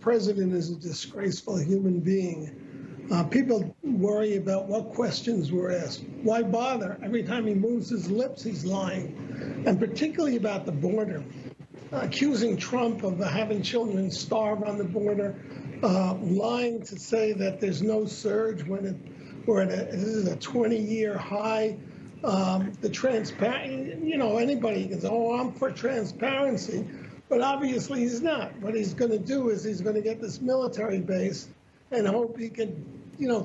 president is a disgraceful human being. People worry about what questions were asked. Why bother? Every time he moves his lips, he's lying. And particularly about the border. Accusing Trump of having children starve on the border, lying to say that there's no surge when we're at this is a 20-year high. The transparent, anybody can say, oh, I'm for transparency, but obviously he's not. What he's going to do is he's going to get this military base and hope he can,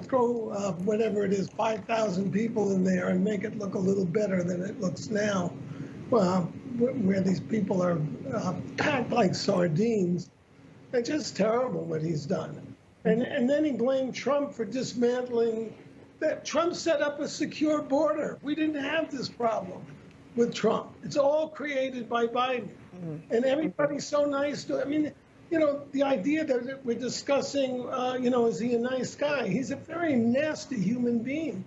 throw whatever it is, 5,000 people in there and make it look a little better than it looks now, where these people are packed like sardines. It's just terrible what he's done. And then he blamed Trump for dismantling that. Trump set up a secure border. We didn't have this problem with Trump. It's all created by Biden. And everybody's so nice to, the idea that we're discussing, is he a nice guy? He's a very nasty human being.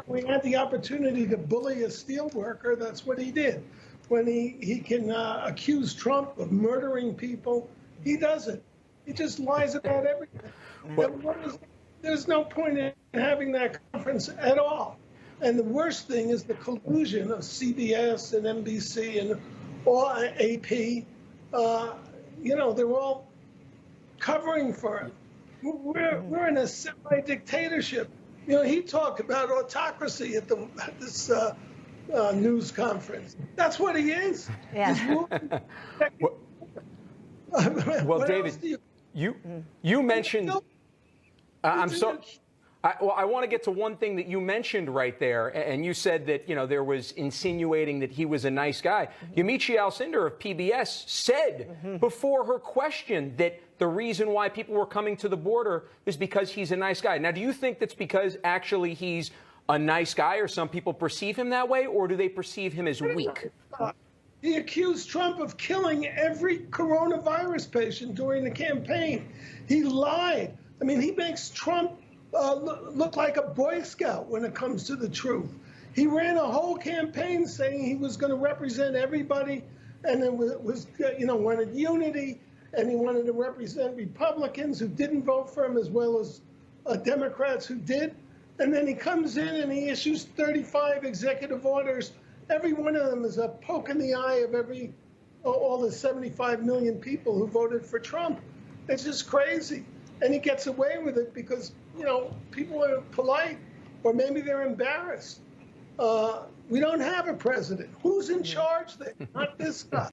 We had the opportunity to bully a steel worker. That's what he did. When he can accuse Trump of murdering people, he doesn't. He just lies about everything. There's no point in having that conference at all. And the worst thing is the collusion of CBS and NBC and all AP. They're all covering for him. We're in a semi-dictatorship. He talked about autocracy at this news conference. That's what he is. Yeah. Well, David, you mentioned. I want to get to one thing that you mentioned right there, and you said that there was insinuating that he was a nice guy. Yamiche Alcindor of PBS said before her question that the reason why people were coming to the border is because he's a nice guy. Now, do you think that's because actually he's a nice guy, or some people perceive him that way, or do they perceive him as weak? He accused Trump of killing every coronavirus patient during the campaign. He lied. He makes Trump look like a Boy Scout when it comes to the truth. He ran a whole campaign saying he was going to represent everybody, and it wanted unity, and he wanted to represent Republicans who didn't vote for him as well as Democrats who did. And then he comes in and he issues 35 executive orders. Every one of them is a poke in the eye of all the 75 million people who voted for Trump. It's just crazy. And he gets away with it because, people are polite, or maybe they're embarrassed. We don't have a president. Who's in charge there? Not this guy.